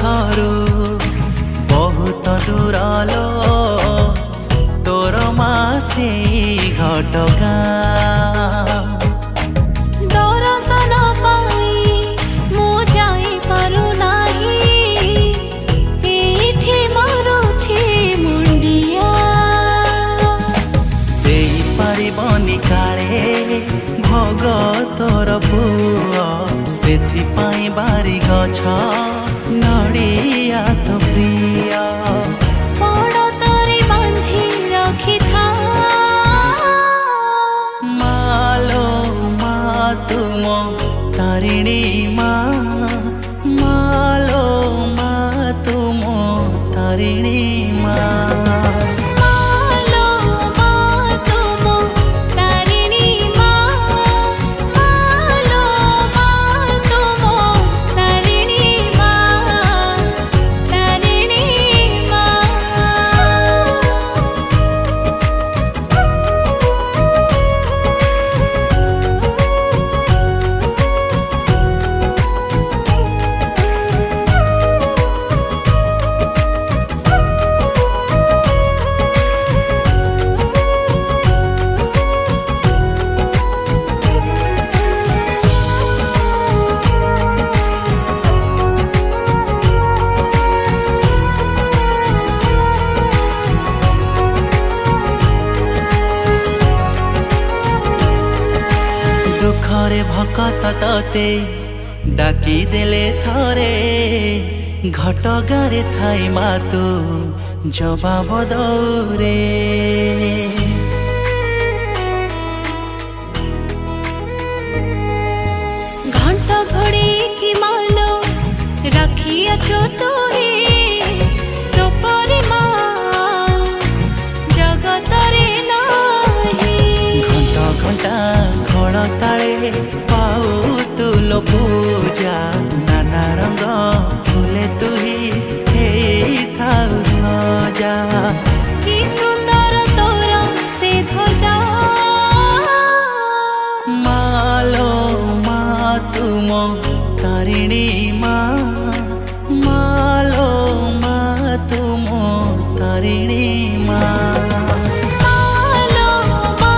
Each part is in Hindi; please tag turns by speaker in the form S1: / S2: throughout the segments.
S1: पाखरू बहुत दूरलो तोर मासी घटगा
S2: दर्शन पाई मु जाई पारु नाही एठी मरुछि मुंडिया
S1: देई पारिबनी काले भोग तोर पुआ सेथि पाई बारी गछ नड़िया तो प्रिय
S2: बड़ तोरी बांधी रखी था
S1: मालो मा तुम तारिणी मालो मा तुम तारिणी
S2: मालो मा तुम तारिणी मालो मा तुम तारिणी तारिणी
S1: दुखरे भकत तते डाकी देले थरे घटगारे थाई मातु जवाब दौरे
S2: घंटा घड़ी की मालो रखी अचो तू ही तो परिमा जगत रे नाही
S1: घंटा घंटा घड़ ताले पाऊ तुलो पूजा नाना रंग फूले तुही हे थाउ सजा
S2: की सुंदर तोरा से ध्वजा
S1: मालो मा तुम तारिणी मालो मा तुम तारिणी
S2: मालो मा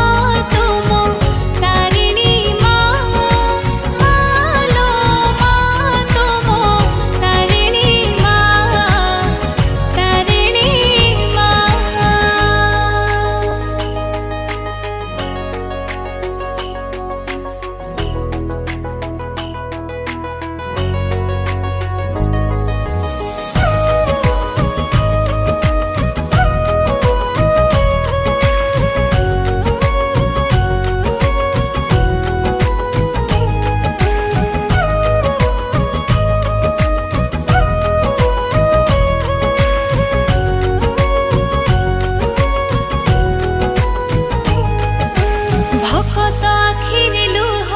S2: तुम तारिणी मालो मा तुम तारिणी तारिणी भकत आखिरे लुह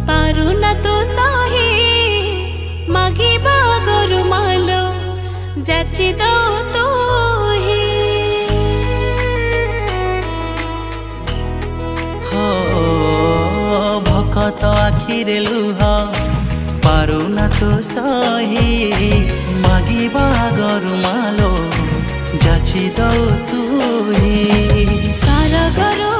S2: पारुना तो सही मागिबा गरु मालो जाची दो तू ही
S1: हो भकत आखिरे लुह पारुना तो सही मागिबा गरुमालो जाची दौ तुही
S2: सारा गरु